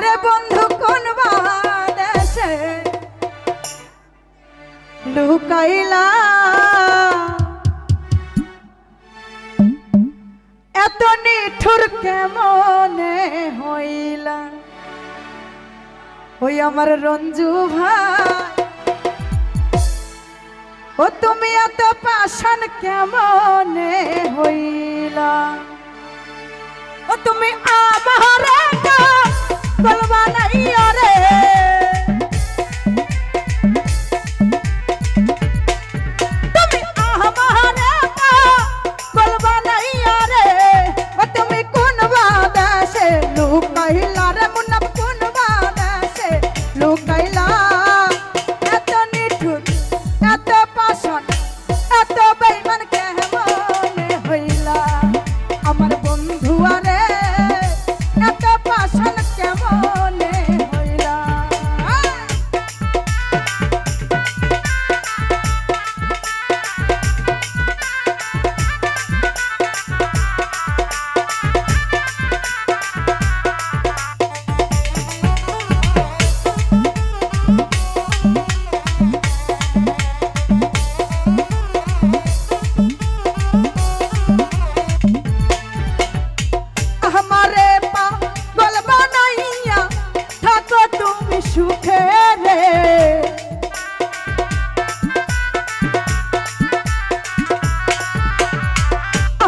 আমারে বন্ধু কোন বাদেশে লুকাইলা, এত নিঠুর কেমনে হইলা। ওই আমার রঞ্জু ভাই, ও তুমি এত পাষাণ কেমনে হইলা। ও তুমি আমারে বলবা নাই রে, তুমি আমারে বলবা নাই রে। ও তুমি কোন বাদেশে লুকাইলা রে মুন্না, কোন বাদেশে লুকাইলা। এত নিঠুর এত পাষাণ এত বেঈমান কেমনে হইলা। আমার বন্ধু আরে এত পাষাণ কেমনে হইলা। আমারে পাগল বানাইয়া থাকো তুমি সুখে রে।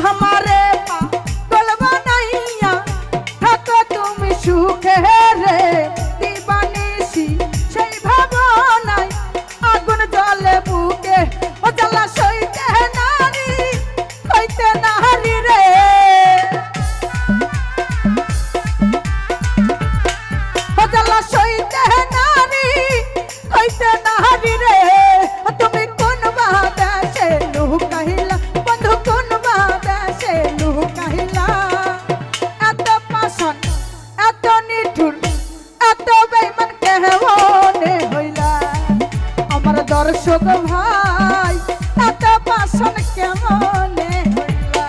আমারে পাগল বানাইয়া থাকো তুমি সুখে রে। দিবানিশি সেই ভাবনায় আগুন জ্বলে বুকে, ও জ্বালা সইতে নারী হইতে নারী রে। জ্বালা সইতে নারী হইতে নারী রে। তুমি কোন বাদেশে লুকাইলা বন্ধু, কোন বাদেশে লুকাইলা। এত পাষাণ এত নিঠুর এত বেঈমান কেমনে হইলা। আমার দর্শক ভাই এত পাষাণ কেমনে হইলা।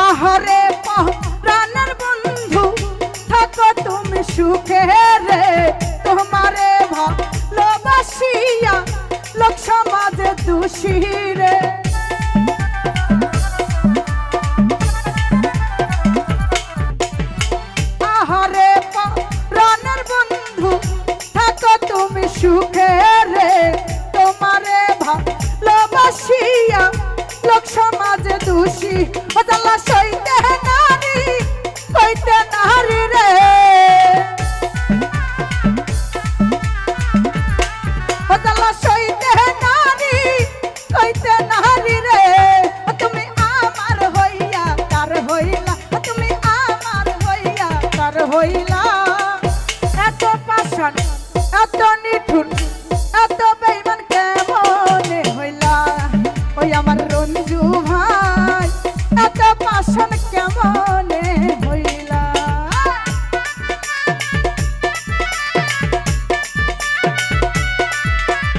আহরে প্রাণের বন্ধু থাকো তুমি সুখে রে। তোমারে ভালোবাসিয়া লোক সমাজে দোষী রে। আহরে প্রাণের বন্ধু থাকো তুমি সুখে রে। তোমারে ভালোবাসিয়া লোক সমাজে দোষী, ও জ্বালা সইতে নারী হইতে নারী রে। ও জ্বালা সইতে নারী হইতে নারী রে। তুমি আমার হইয়া কার হইলা, তুমি আমার হইয়া কার হইলা। এত পাষাণ এত নিঠুর এত বেঈমান কেমনে হইলা। ওই আমার রঞ্জু ভাই এত পাষাণ কেমনে হইলা।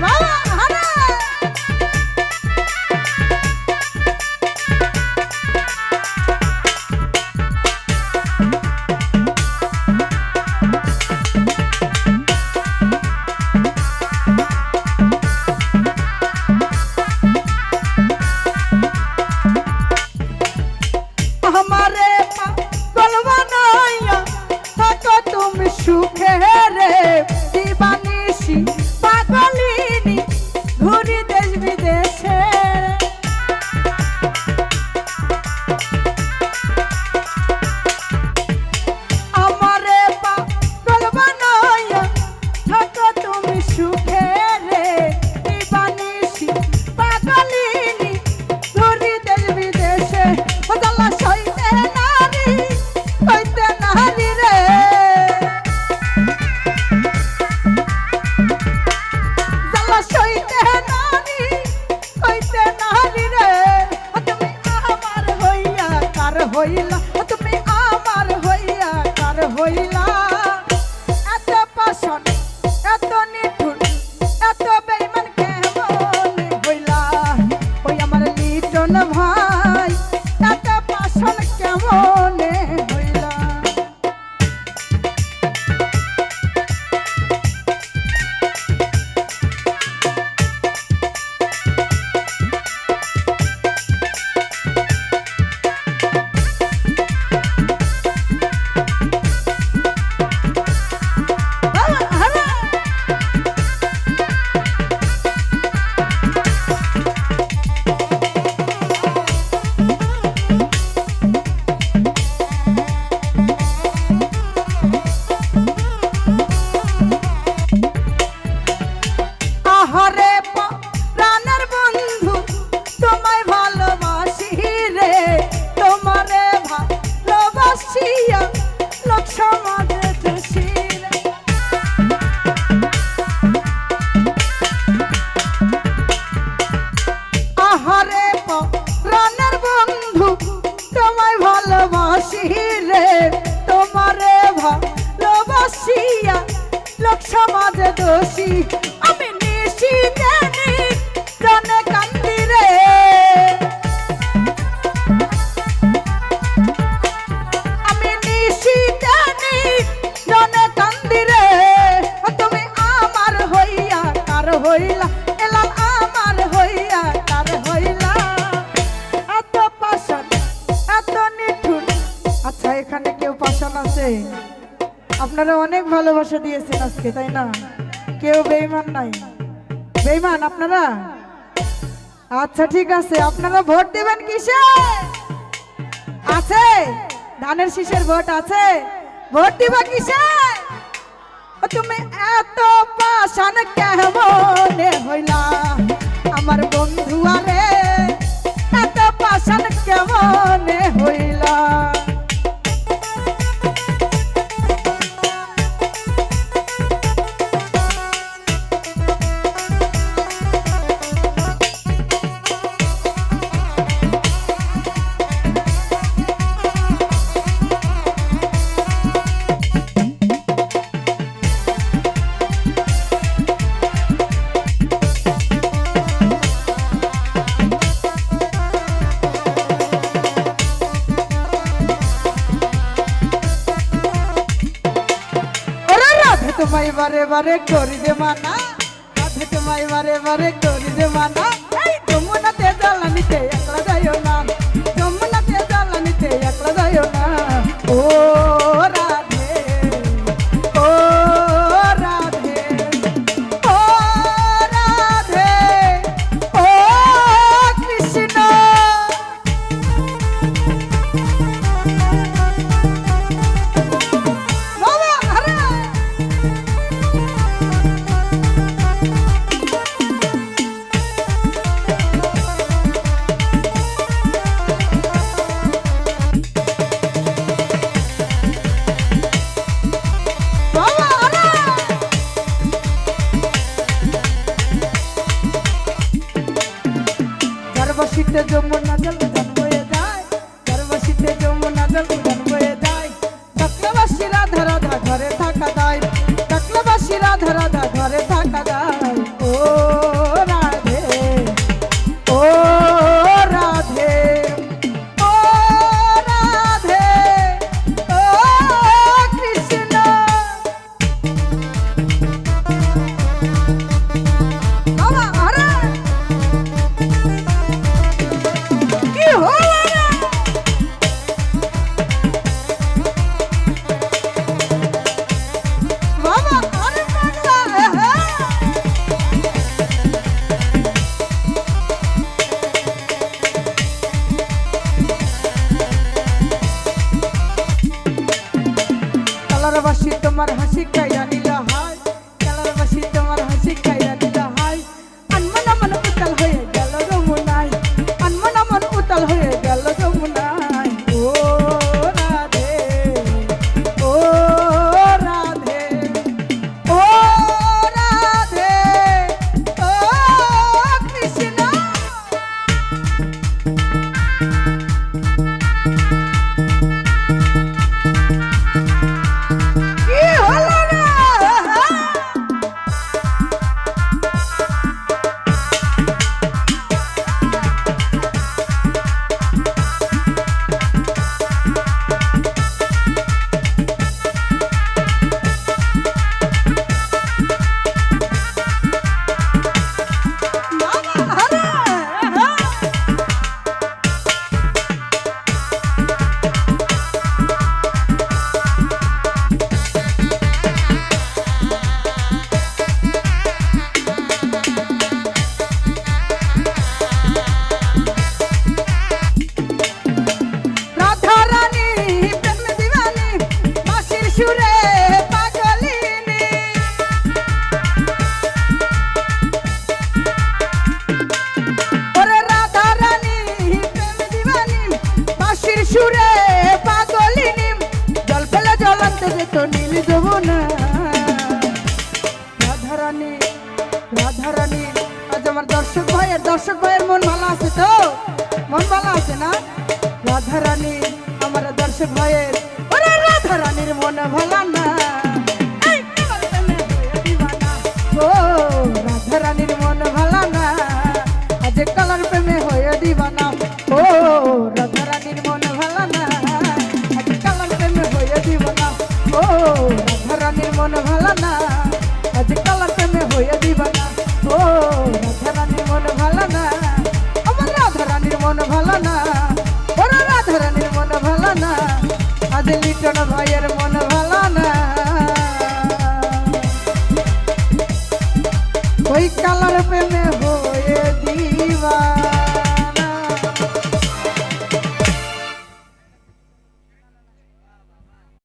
বাবা হারে আমারে পাগল বানাইয়া থাকো তুমি সুখে রে। দিবানিশি পাগলিনী ঘুরি দেশ বিদেশে। আমারে পাগল বানাইয়া থাকো তুমি সুখে রে। দিবানিশি পাগলিনী ঘুরি দেশ বিদেশে। ও জ্বালা সইতে নারী হইতে নারী রে। দোষী আমি নিশি জানি জনে কান্দি রে আমি নিশি জানি জনে কান্দি রে তুমি আমার হইয়া কার হইলা এলাম আমার হইয়া কার হইলা এত পাশান এত নিঠুর আচ্ছা এখানে কেউ পাশান আছে আপনারা অনেক ভালোবাসা দিয়েছেন আজকে তাই না কেউ বেঈমান নাই বেঈমান আপনারা আচ্ছা ঠিক আছে আপনারা ভোট দিবেন কিসে আছে ধানের শীষের ভোট আছে ভোট দিবা কিসে তুমি এত পাশান কেমনে হইলা আমার বন্ধু আরে এত পাশান কেমনে হইলা তোমায় বারে বারে করি দে মানা রাধে তোমায় বারে বারে করি দে মানা এই যমুনাতে জ্বালানিতে একলা যাইও না যমুনাতে জ্বালানিতে একলা যাইও না ও রাধে ও রাধে ও রাধে ও কৃষ্ণ বাবা আরে গর্বশীতে যমুনা জল উদান বয়ে যায় গর্বশীতে যমুনা জল উদান বয়ে যায় ডাকলাবাসী রাধা রাধা ঘরে থাকা যায় ডাকলাবাসী রাধা রাধা ঘরে থাকা যায় ও রাধে ও রাধে ও রাধে ও কৃষ্ণ বাবা আরে কি হলো রে বাবা আরে পাগলা কালারবাসী তোমার হাসি খাইয়া নিলা হাই কালারবাসী তোমার হাসি খাইয়া নিলা হাই আনমনা মন উতাল হয়ে গেল যমুনায় আনমনা মন উতাল হয়ে গেল যমুনায় ও রাধে ও রাধে ও রাধে ও কৃষ্ণ কি হলো রে বাবা আরে রাধা রানী প্রেম দিবানি বাঁশির সুরে পাগলিনী ওরে রাধা রানী প্রেম দিবানি বাঁশির সুরে পাগলিনী জল ফেলে জ্বলন্ত যেত নীল যমুনা রাধা রানী আজ আমার দর্শক ভাইয়ের মন ভালো আছে তো মন ভালো আছে না রাধা রানী আমার দর্শক ভাইয়ের ওরে রাধা রানীর মন ভালো না এই তোমার প্রেমে হয়ে দিবানা লিটন ভাইয়ের মন ভালো না ওই কালার প্রেমে